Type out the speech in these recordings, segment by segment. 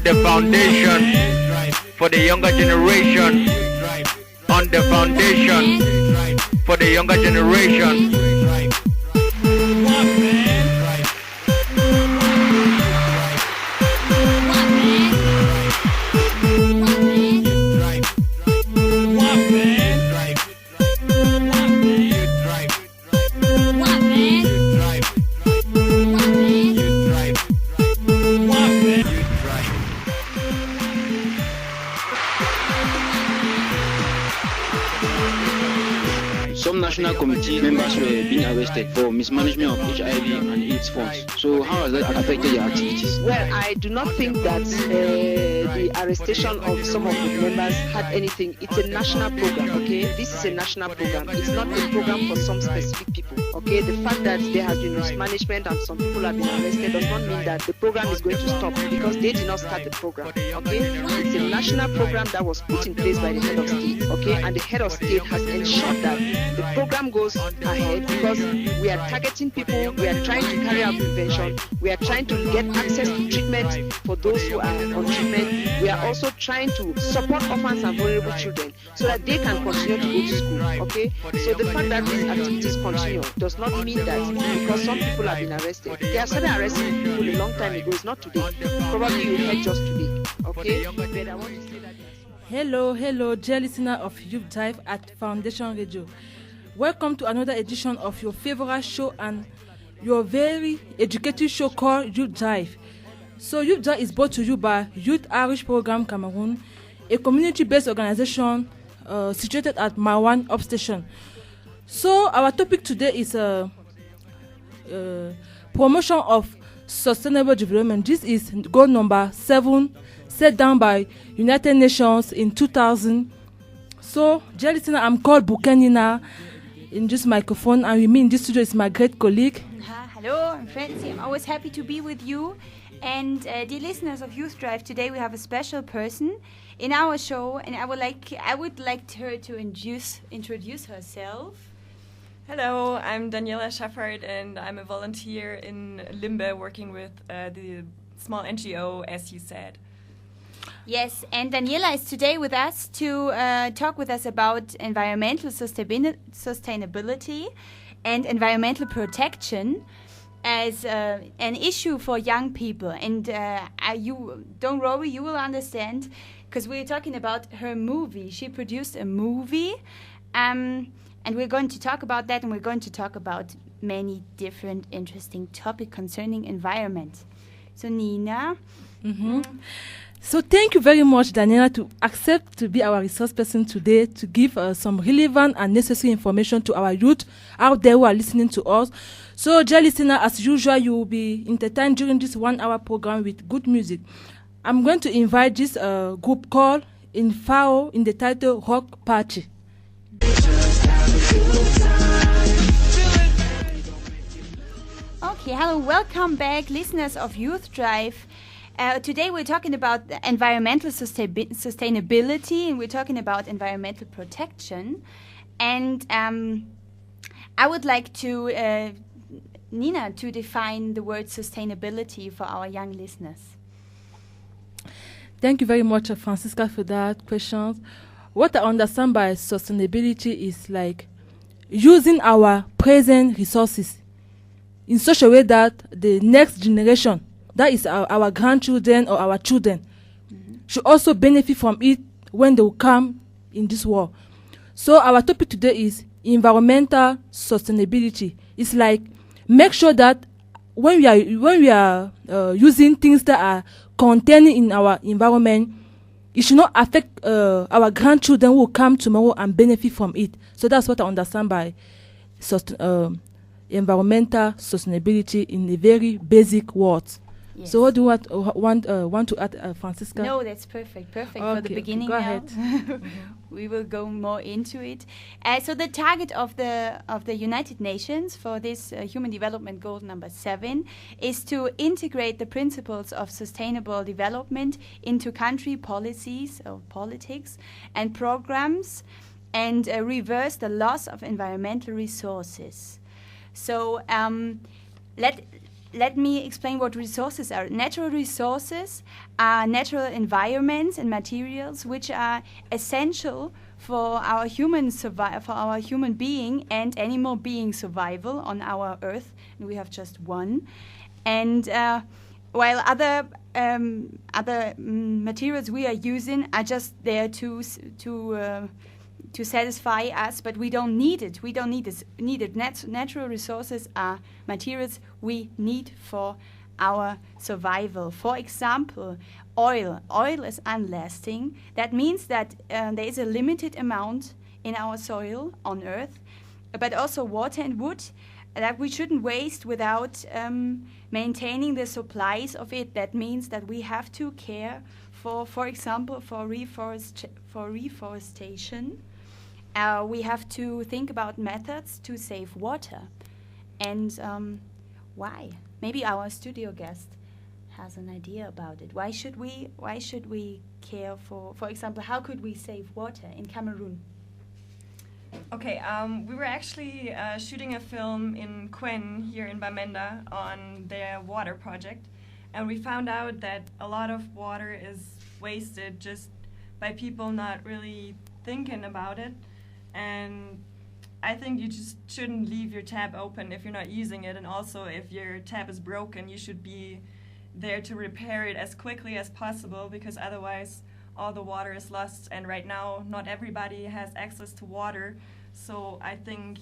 the foundation for the younger generation. On the foundation for the younger generation. Some national committee members were being arrested for mismanagement of HIV and AIDS funds. So how has that affected your activities? Well, I do not think that the arrestation of some of the members had anything. It's a national program, okay? This is a national program. It's not a program for some specific people, okay? The fact that there has been mismanagement and some people have been arrested does not mean that the program is going to stop, because they did not start the program, okay? It's a national program that was put in place by the head of state, okay? And the head of state has ensured that the program goes ahead, because we are targeting people, we are trying to carry out prevention, we are trying to get access to treatment for those who are on treatment. We are also trying to support orphans and vulnerable children so that they can continue to go to school, okay? So the fact that these activities continue does not mean that because some people have been arrested. They have started arresting people a long time ago. It's not today. Probably you heard just today, okay? But I want to say that Hello, dear listener of Youth Dive at Foundation Radio. Welcome to another edition of your favorite show and your very educative show called Youth Dive. So Youth Dive is brought to you by Youth Irish Program Cameroon, a community-based organization situated at Marwan Upstation. So our topic today is promotion of sustainable development. This is goal number 7 set down by United Nations in 2000. So, dear listener, I'm called Bukenina in this microphone, and with me in this studio is my great colleague. Hello, I'm Francie. I'm always happy to be with you. And dear listeners of Youth Drive, today we have a special person in our show, and I would like her to introduce herself. Hello, I'm Daniela Schaffert, and I'm a volunteer in Limbe working with the small NGO, as you said. Yes, and Daniela is today with us to talk with us about environmental sustainability and environmental protection as an issue for young people. And you don't worry, you will understand, because we're talking about her movie. She produced a movie, and we're going to talk about that, and we're going to talk about many different interesting topics concerning environment. So Nina. So thank you very much, Daniela, to accept to be our resource person today to give some relevant and necessary information to our youth out there who are listening to us. So, dear listener, as usual, you will be entertained during this 1-hour program with good music. I'm going to invite this group called Infao in the title Rock Party. Okay, hello, welcome back, listeners of Youth Drive. Today we're talking about environmental sustainability, and we're talking about environmental protection. And I would like to Nina to define the word sustainability for our young listeners. Thank you very much, Francisca, for that question. What I understand by sustainability is like using our present resources in such a way that the next generation, that is our grandchildren or our children, should also benefit from it when they will come in this world. So our topic today is environmental sustainability. It's like make sure that when we are using things that are contained in our environment, it should not affect our grandchildren who will come tomorrow and benefit from it. So that's what I understand by environmental sustainability in a very basic words. Yes. So what do you want to add, Francisca? No, that's perfect. Okay, for the beginning. Go ahead. We will go more into it. So the target of the United Nations for this Human Development Goal number 7 is to integrate the principles of sustainable development into country policies or politics and programs, and reverse the loss of environmental resources. So let me explain what resources are. Natural resources are natural environments and materials which are essential for our human being and animal being survival on our Earth. And we have just one. And while other materials we are using are just there to satisfy us, but we don't need it. We don't need it. Natural resources are materials we need for our survival. For example, oil. Oil is unlasting. That means that there is a limited amount in our soil on Earth, but also water and wood that we shouldn't waste without maintaining the supplies of it. That means that we have to care for example, for reforestation. We have to think about methods to save water. And why? Maybe our studio guest has an idea about it. Why should we care for example, how could we save water in Cameroon? Okay, we were actually shooting a film in Quen here in Bamenda on their water project, and we found out that a lot of water is wasted just by people not really thinking about it. And I think you just shouldn't leave your tap open if you're not using it, and also if your tap is broken, you should be there to repair it as quickly as possible, because otherwise all the water is lost. And right now not everybody has access to water, so I think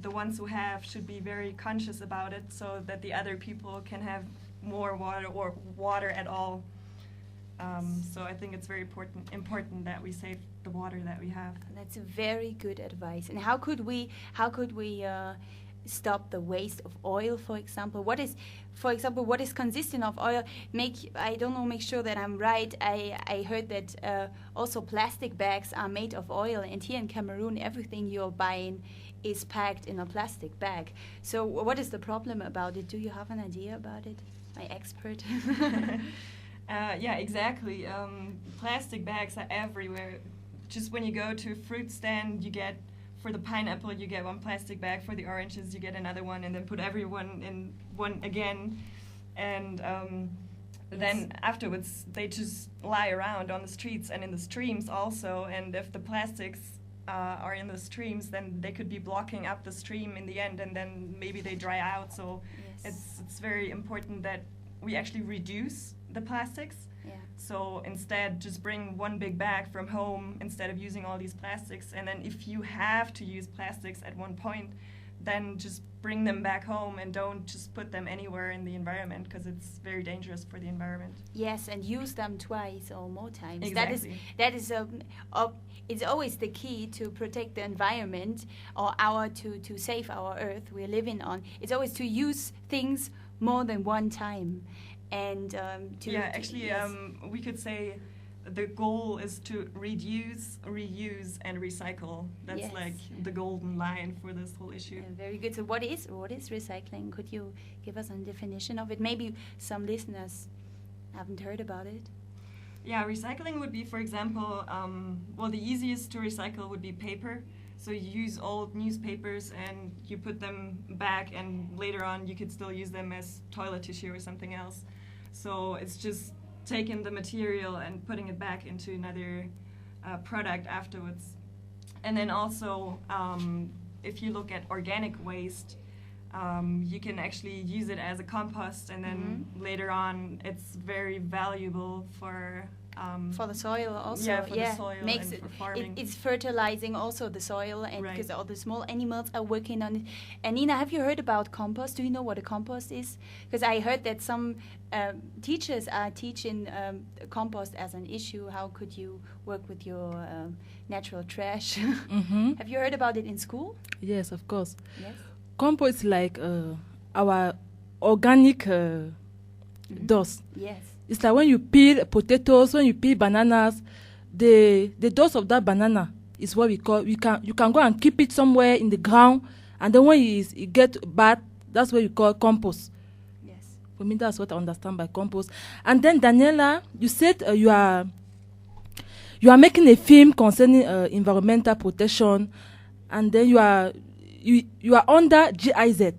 the ones who have should be very conscious about it so that the other people can have more water or water at all. So I think it's very important that we save the water that we have. That's a very good advice. And how could we stop the waste of oil, for example? What is consistent of oil? Make sure that I'm right. I heard that also plastic bags are made of oil, and here in Cameroon everything you're buying is packed in a plastic bag. So what is the problem about it? Do you have an idea about it, my expert? Yeah, exactly. Plastic bags are everywhere. Just when you go to a fruit stand, you get, for the pineapple, you get one plastic bag. For the oranges, you get another one, and then put everyone in one again. And then afterwards, they just lie around on the streets and in the streams also. And if the plastics are in the streams, then they could be blocking up the stream in the end, and then maybe they dry out. So it's very important that we actually reduce the plastics. Yeah. So instead, just bring one big bag from home instead of using all these plastics. And then if you have to use plastics at one point, then just bring them back home and don't just put them anywhere in the environment, because it's very dangerous for the environment. Yes, and use them twice or more times. Exactly. That is it's always the key to protect the environment, or to save our Earth we're living on. It's always to use things more than one time. And we could say the goal is to reduce, reuse, and recycle. That's like the golden line for this whole issue. Very good. So what is recycling? Could you give us a definition of it? Maybe some listeners haven't heard about it. Yeah, recycling would be, for example, the easiest to recycle would be paper. So you use old newspapers and you put them back, and later on you could still use them as toilet tissue or something else. So it's just taking the material and putting it back into another product afterwards. And then also, if you look at organic waste, you can actually use it as a compost, and then later on it's very valuable for the soil also. Yeah, for the soil makes and for farming. It's fertilizing also the soil, and because all the small animals are working on it. And Nina, have you heard about compost? Do you know what a compost is? Because I heard that some teachers are teaching compost as an issue. How could you work with your natural trash? Have you heard about it in school? Yes, of course. Yes. Compost is like our organic dust. Yes. It's like when you peel potatoes, when you peel bananas, the dust of that banana is what we call. You can go and keep it somewhere in the ground, and then when it get bad, that's what you call compost. Yes. For me, that's what I understand by compost. And then Daniela, you said you are making a film concerning environmental protection, and then you are under GIZ,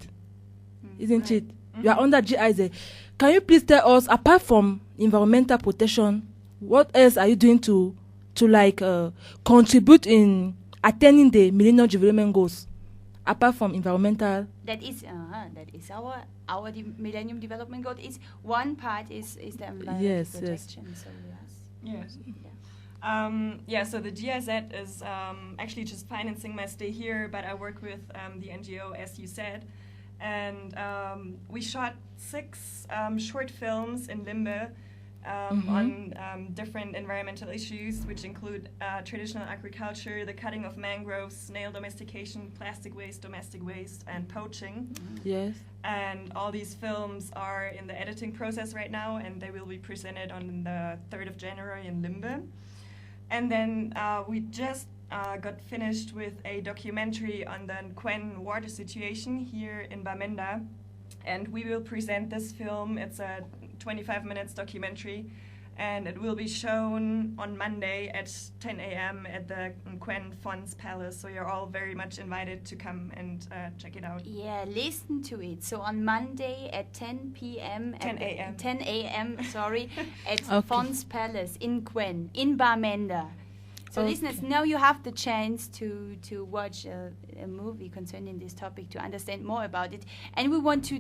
isn't it? You are under GIZ. Can you please tell us, apart from environmental protection, what else are you doing to contribute in attaining the Millennium Development Goals? Apart from environmental, that is our Millennium Development Goal. Is one part is the environmental protection. Yes. So Yes. Yeah. So the GIZ is actually just financing my stay here, but I work with the NGO, as you said. And we shot 6 short films in Limbe on different environmental issues, which include traditional agriculture, the cutting of mangroves, snail domestication, plastic waste, domestic waste, and poaching. Yes. And all these films are in the editing process right now, and they will be presented on the 3rd of January in Limbe. And then we just got finished with a documentary on the Quen water situation here in Bamenda. And we will present this film. It's a 25 minutes documentary, and it will be shown on Monday at 10 a.m. at the Quen Fon's Palace. So you're all very much invited to come and check it out. Yeah, listen to it. So on Monday at 10 p.m. 10 a.m. 10 a.m. Sorry, at Okay. Fon's Palace in Quen, in Bamenda. So listeners, now you have the chance to watch a movie concerning this topic, to understand more about it. And we want you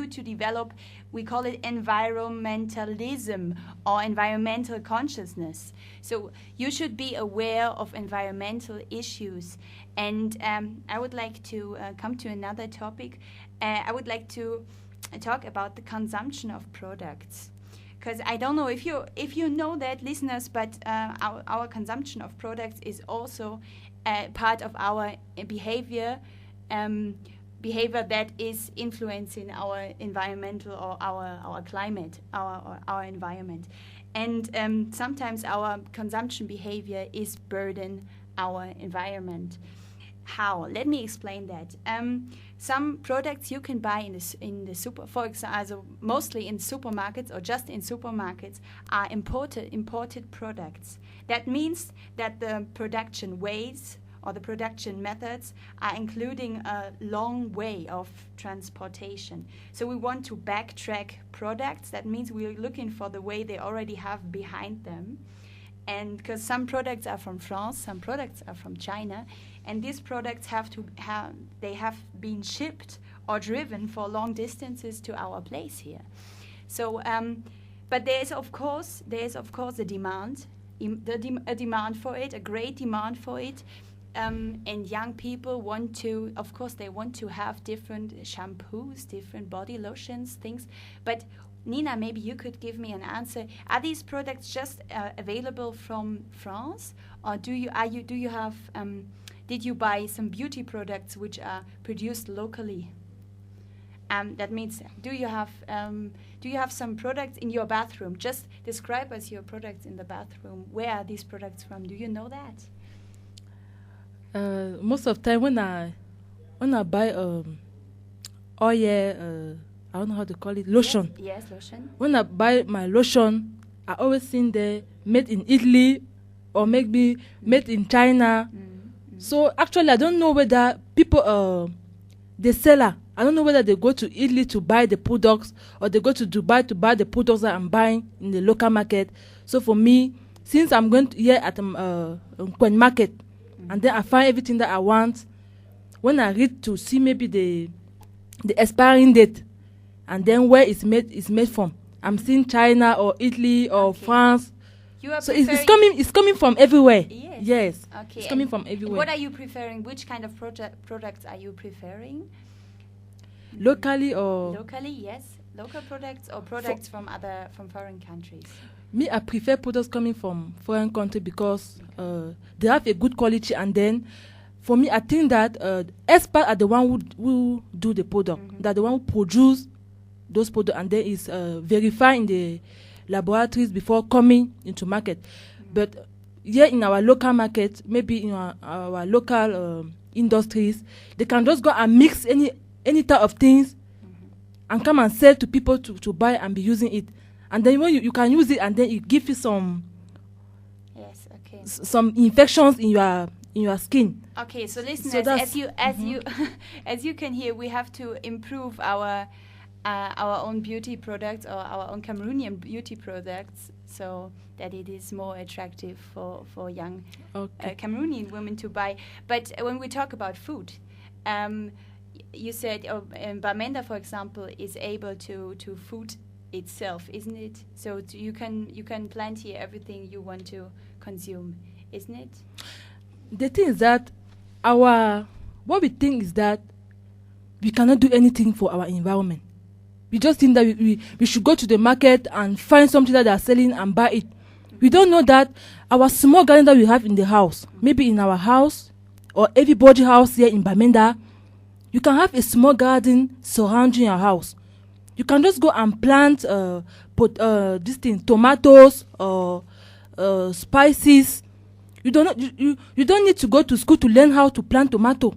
to develop, we call it environmentalism or environmental consciousness. So you should be aware of environmental issues. And I would like to come to another topic. I would like to talk about the consumption of products. Because I don't know if you know that, listeners, but our consumption of products is also part of our behavior that is influencing our environmental or our climate, our environment. And sometimes our consumption behavior is burden our environment. How? Let me explain that. Some products you can buy in the super, for example, mostly in supermarkets or just in supermarkets, are imported products. That means that the production ways or the production methods are including a long way of transportation. So we want to backtrack products. That means we're looking for the way they already have behind them. And because some products are from France, some products are from China, and these products have been shipped or driven for long distances to our place here. So, but there is of course a demand, a demand for it, a great demand for it, and young people want to have different shampoos, different body lotions, things, but. Nina, maybe you could give me an answer. Are these products just available from France, or did you buy some beauty products which are produced locally? That means, do you have some products in your bathroom? Just describe us your products in the bathroom. Where are these products from? Do you know that? Most of the time when I buy oil. I don't know how to call it, lotion. Yes, lotion. When I buy my lotion, I always see there made in Italy or maybe made in China. So actually, I don't know whether people, the seller, I don't know whether they go to Italy to buy the products or they go to Dubai to buy the products that I'm buying in the local market. So for me, since I'm going to here at Quen market, and then I find everything that I want, when I read to see maybe the expiring date, and then where it's made from. I'm seeing China or Italy or France. So it's coming from everywhere. Yes. Okay. It's coming from everywhere. What are you preferring? Which kind of products are you preferring? Locally or? Locally, yes. Local products or products from foreign countries? Me, I prefer products coming from foreign country because they have a good quality, and then for me, I think that experts are the one who do the product. They're the one who produce those products, and then is verified in the laboratories before coming into market. But here in our local market, maybe in our local industries, they can just go and mix any type of things and come and sell to people to buy and be using it. And then when you can use it, and then it gives you some some infections in your skin. Okay, so listeners, as you as you can hear, we have to improve our our own beauty products or our own Cameroonian beauty products, so that it is more attractive for young Cameroonian women to buy. But when we talk about food, you said Bamenda, for example, is able to food itself, isn't it? So you can plant here everything you want to consume, isn't it? The thing is that what we think is that we cannot do anything for our environment. We just think that we should go to the market and find something that they are selling and buy it. We don't know that our small garden that we have in the house, maybe in our house or everybody's house here in Bamenda, you can have a small garden surrounding your house. You can just go and plant tomatoes or spices. You don't need to go to school to learn how to plant tomato.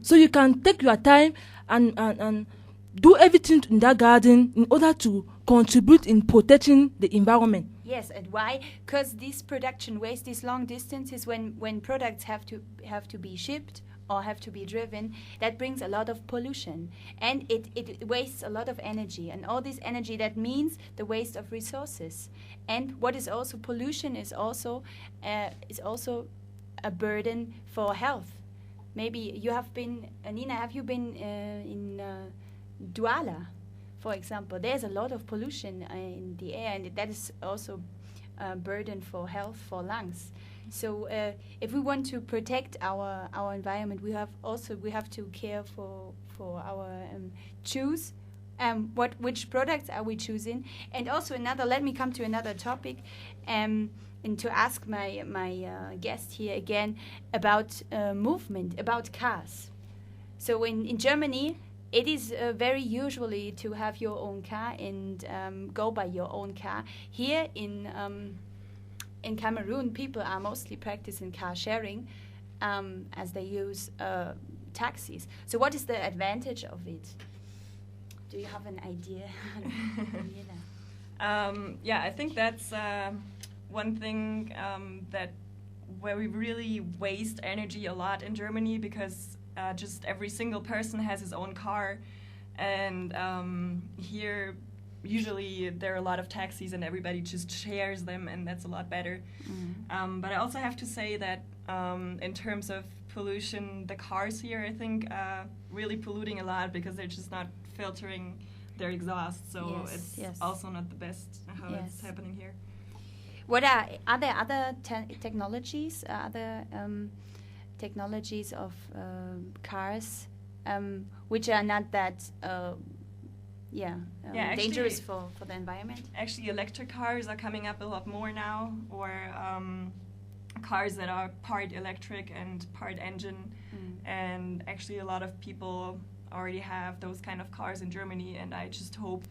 So you can take your time and do everything in that garden in order to contribute in protecting the environment. Yes, and why? Because this production waste, these long distances, when products have to be shipped or have to be driven, that brings a lot of pollution, and it wastes a lot of energy, and all this energy, that means the waste of resources. And what is also pollution is also a burden for health. Maybe you have been, Nina, have you been in Douala, for example? There's a lot of pollution in the air, and that is also a burden for health, for lungs. So if we want to protect our environment, we have to care for our choose which products are we choosing. And also let me come to another topic, and to ask my guest here again about movement, about cars. So in Germany, it is very usually to have your own car and go by your own car. Here in Cameroon, people are mostly practicing car sharing, as they use taxis. So what is the advantage of it? Do you have an idea? I think that's one thing where we really waste energy a lot in Germany, because just every single person has his own car, and here usually there are a lot of taxis and everybody just shares them, and that's a lot better. But I also have to say that in terms of pollution, the cars here, I think, really polluting a lot, because they're just not filtering their exhaust, so it's also not the best how it's happening here. Are there other technologies, technologies of cars which are not that dangerous for the environment? Actually, electric cars are coming up a lot more now, or cars that are part electric and part engine. And actually a lot of people already have those kind of cars in Germany, and I just hope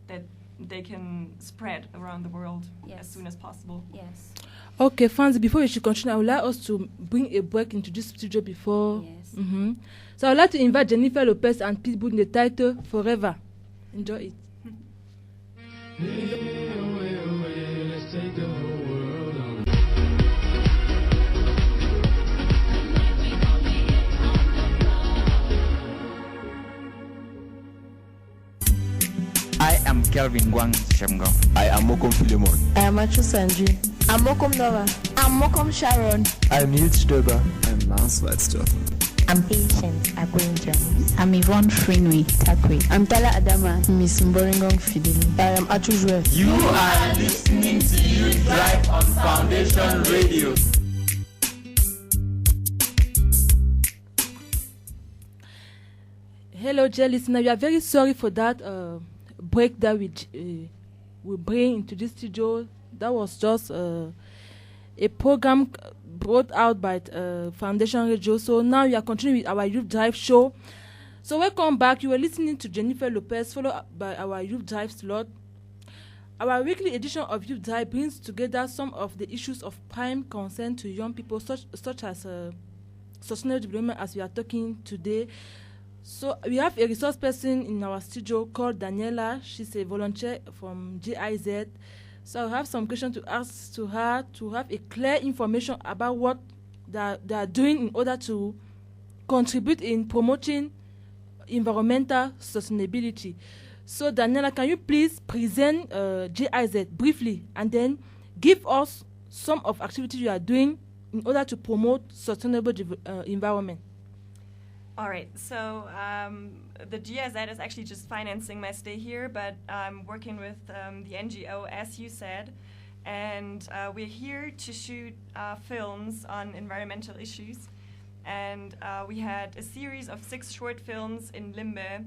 that they can spread around the world as soon as possible. Yes. Okay, fans, before we should continue, I would like us to bring a break into this studio before. Yes. So I would like to invite Jennifer Lopez and Pitbull in the title Forever. Enjoy it. Let's take the whole world on. I am Kelvin Gwang Shemgo. I am Mokom Philemon. I am Achu Sanji. I'm Mokom Nova. I'm Mokom Sharon. I am Nils Stöber. I am Lance Weitzdorfer. I'm Patient Akwenja. I'm Yvonne Frinwe Takwe. I'm Tala Adama. Miss Mboringong Fideli. I am Achu Jue. You are listening to Youth Drive on Foundation Radio. Hello, dear listener. We are very sorry for that break that we bring into this studio. That was just a program brought out by Foundation Radio. So now we are continuing with our Youth Drive show. So welcome back. You were listening to Jennifer Lopez, followed up by our Youth Drive slot. Our weekly edition of Youth Drive brings together some of the issues of prime concern to young people, such as sustainable development, as we are talking today. So we have a resource person in our studio called Daniela. She's a volunteer from GIZ. So I have some questions to ask to her to have a clear information about what they are doing in order to contribute in promoting environmental sustainability. So Daniela, can you please present GIZ briefly and then give us some of activities you are doing in order to promote sustainable environment? All right, so the GIZ is actually just financing my stay here, but I'm working with the NGO, as you said, and we're here to shoot films on environmental issues. And we had a series of 6 short films in Limbe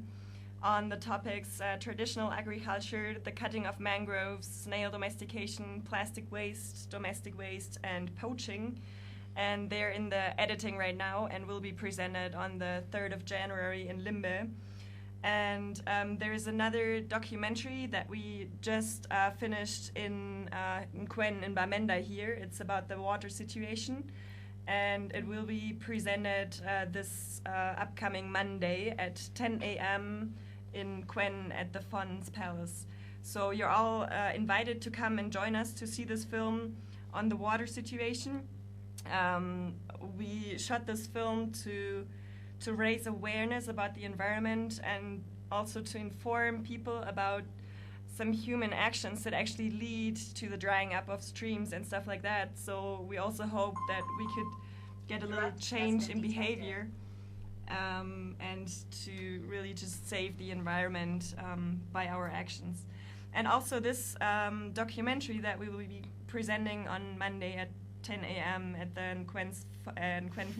on the topics traditional agriculture, the cutting of mangroves, snail domestication, plastic waste, domestic waste, and poaching. And they're in the editing right now and will be presented on the 3rd of January in Limbe. And there's another documentary that we just finished in Quen in Bamenda here. It's about the water situation. And it will be presented this upcoming Monday at 10 a.m. in Quen at the Fun's Palace. So you're all invited to come and join us to see this film on the water situation. We shot this film to raise awareness about the environment and also to inform people about some human actions that actually lead to the drying up of streams and stuff like that. So we also hope that we could get a little change in behavior and to really just save the environment by our actions. And also this documentary that we will be presenting on Monday at 10 a.m. at the Quen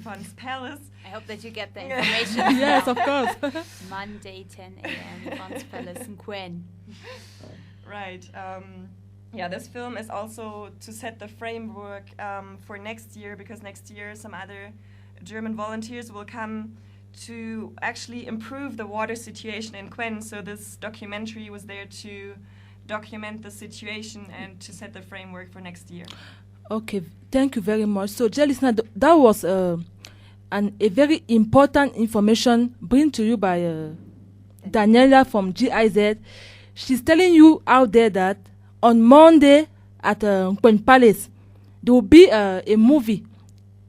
Fun's Palace. I hope that you get the information. Yes, of course. Monday, 10 a.m. Fun's Palace in Quen. Right. Yeah, this film is also to set the framework for next year, because next year some other German volunteers will come to actually improve the water situation in Quen. So this documentary was there to document the situation and to set the framework for next year. Okay, thank you very much. So, dear listener, that was a very important information brought to you by Daniela from GIZ. She's telling you out there that on Monday at Quen Palace, there will be a movie,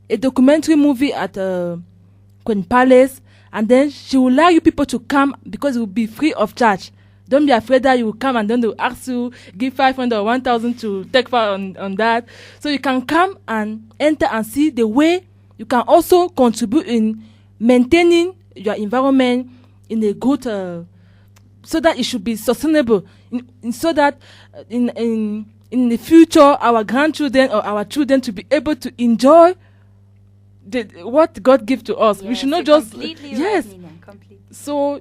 a documentary movie at Quen Palace, and then she will allow you people to come because it will be free of charge. Don't be afraid that you will come and then they will ask you, give 500 or 1,000 to take part on that. So you can come and enter and see the way you can also contribute in maintaining your environment in a good, so that it should be sustainable, so that in the future our grandchildren or our children to be able to enjoy what God gives to us. Yes, we should not just yes. Right, Nina, completely. So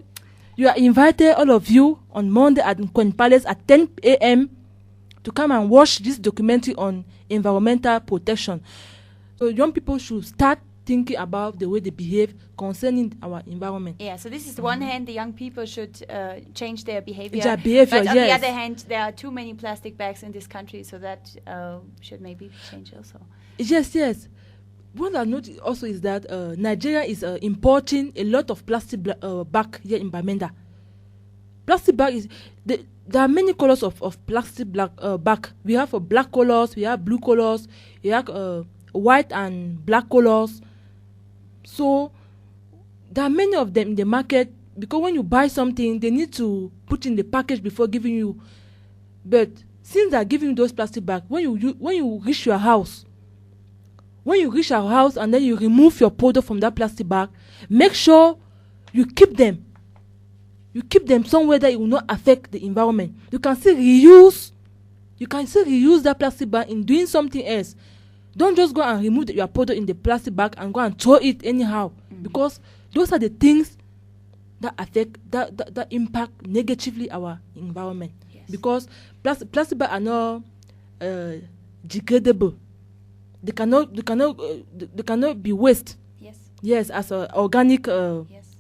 you are invited, all of you, on Monday at Quen Palace at 10 a.m. to come and watch this documentary on environmental protection. So young people should start thinking about the way they behave concerning our environment. Yeah, so this is the one hand, the young people should change their behavior. But on the other hand, there are too many plastic bags in this country, so that should maybe change also. Yes. What I noticed also is that Nigeria is importing a lot of plastic bag here in Bamenda. Plastic bag is there are many colors of plastic bag. We have black colors, we have blue colors, we have white and black colors. So there are many of them in the market, because when you buy something, they need to put in the package before giving you. But since they are giving you those plastic bags, when you reach your house, and then you remove your product from that plastic bag, make sure you keep them. You keep them somewhere that it will not affect the environment. You can still reuse that plastic bag in doing something else. Don't just go and remove your product in the plastic bag and go and throw it anyhow, because those are the things that affect that impact negatively our environment. Yes. Because plastic bags are not degradable. They cannot be waste. Yes, as organic.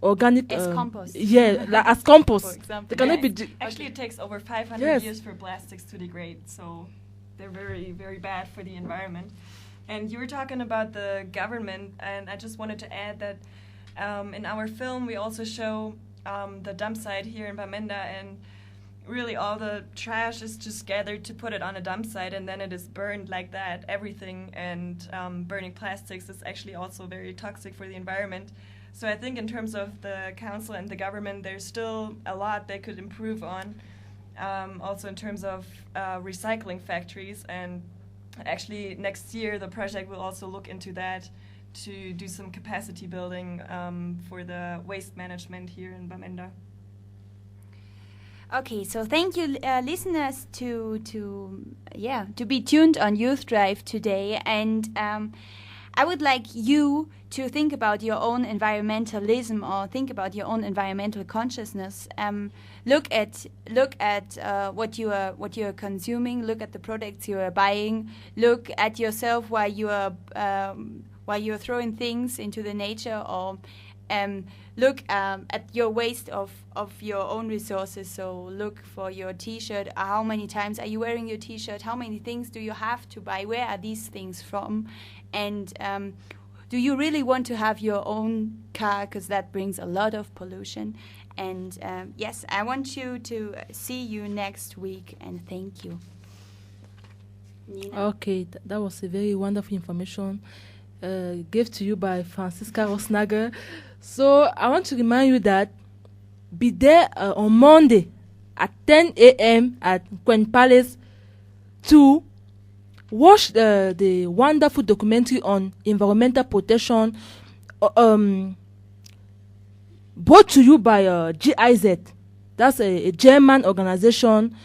Organic. As compost. Yeah, as compost. For example. They cannot be. Actually, it takes over 500 years for plastics to degrade, so they're very, very bad for the environment. And you were talking about the government, and I just wanted to add that in our film we also show the dump site here in Bamenda, and really all the trash is just gathered to put it on a dump site, and then it is burned like that, everything. And burning plastics is actually also very toxic for the environment. So I think in terms of the council and the government, there's still a lot they could improve on. Also in terms of recycling factories, and actually next year the project will also look into that to do some capacity building for the waste management here in Bamenda. Okay, so thank you, listeners, to be tuned on Youth Drive today, and I would like you to think about your own environmentalism or think about your own environmental consciousness. Look at what you are consuming. Look at the products you are buying. Look at yourself while you are throwing things into the nature, or look at your waste of your own resources. So look for your T-shirt. How many times are you wearing your T-shirt? How many things do you have to buy? Where are these things from? And do you really want to have your own car? Because that brings a lot of pollution. And yes, I want you to see you next week. And thank you. Nina? Okay, that was a very wonderful information given to you by Franziska Rosnager. So I want to remind you that be there on Monday at 10 a.m. at Quen Palace to watch the wonderful documentary on environmental protection brought to you by GIZ. That's a German organization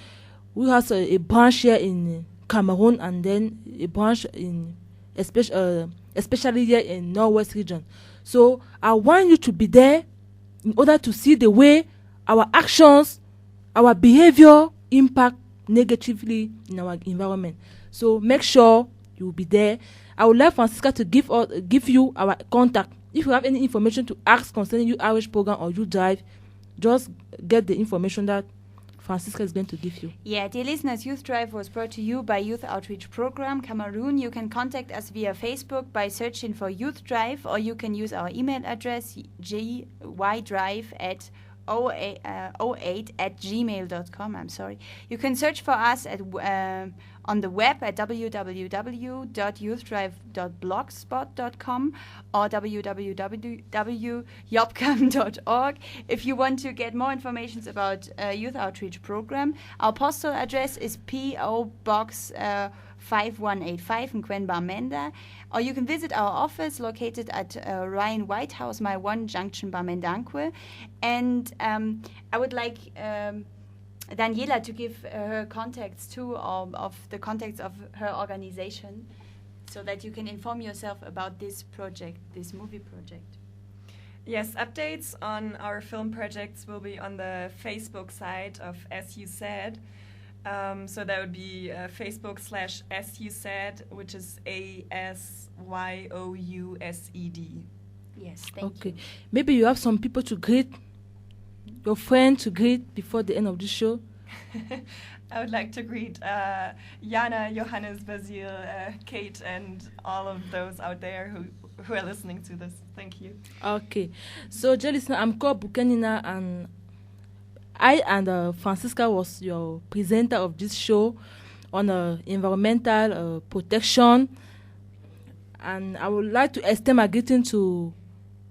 who has a branch here in Cameroon and then a branch in especially here in Northwest region. So I want you to be there in order to see the way our actions, our behavior impact negatively in our environment. So make sure you will be there. I would like Franziska to give you our contact. If you have any information to ask concerning Youth Outreach Program or Youth Drive, just get the information that Franziska is going to give you. Yeah, dear listeners, Youth Drive was brought to you by Youth Outreach Program Cameroon. You can contact us via Facebook by searching for Youth Drive, or you can use our email address gydrive@08@gmail.com. I'm sorry. You can search for us at on the web at www.youthdrive.blogspot.com or www.yopcam.org. If you want to get more information about Youth Outreach Program, our postal address is P.O. Box 5185 in Quen Bamenda, or you can visit our office located at Ryan White House, My One Junction, Bamendankwe. And I would like Daniela to give her contacts too, of the contacts of her organization, so that you can inform yourself about this project, this movie project. Yes, updates on our film projects will be on the Facebook site of As You Said. So that would be Facebook/As You Said, which is ASYOUSED. Yes, thank you. Maybe you have some people to greet, your friend to greet before the end of the show. I would like to greet Jana, Johannes, Basil, Kate, and all of those out there who are listening to this. Thank you. Okay. So, dear listener, I'm called Bukanina, and I and Franziska was your presenter of this show on environmental protection. And I would like to extend my greeting to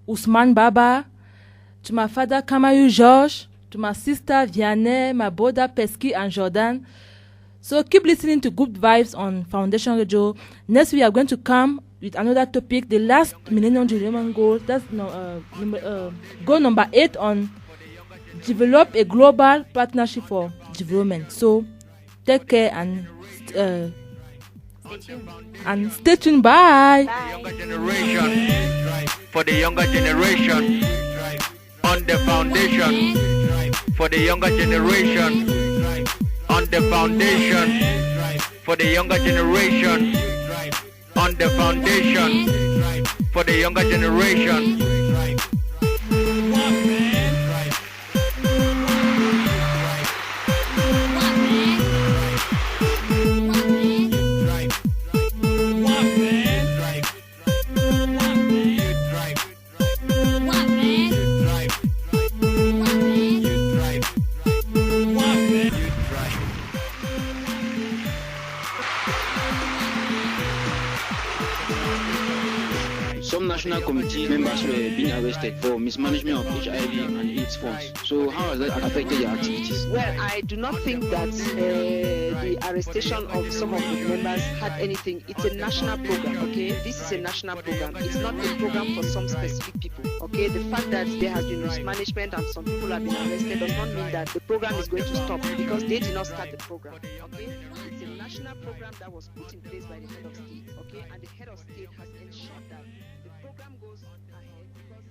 Ousmane Baba, to my father Kamayu George, to my sister Vianney, my brother Pesky and Jordan. So keep listening to Good Vibes on Foundation Radio. Next we are going to come with another topic, the last Millennium Development Goal. That's goal number 8 on develop a global partnership for development. So take care and stay tuned. Bye. For the younger generation on the foundation. For the younger generation on the foundation. For the younger generation on the foundation. For the younger generation. some national committee members were being arrested for mismanagement of HIV and AIDS funds. So how has that affected your activities? Well, I do not think that the arrestation of some of the members had anything. It's a national program, okay? This is a national program. It's not a program for some specific people, okay? The fact that there has been mismanagement and some people have been arrested does not mean that the program is going to stop, because they did not start the program, okay? It's a national program that was put in place by the head of state, okay? And the head of state has ensured that the program goes ahead because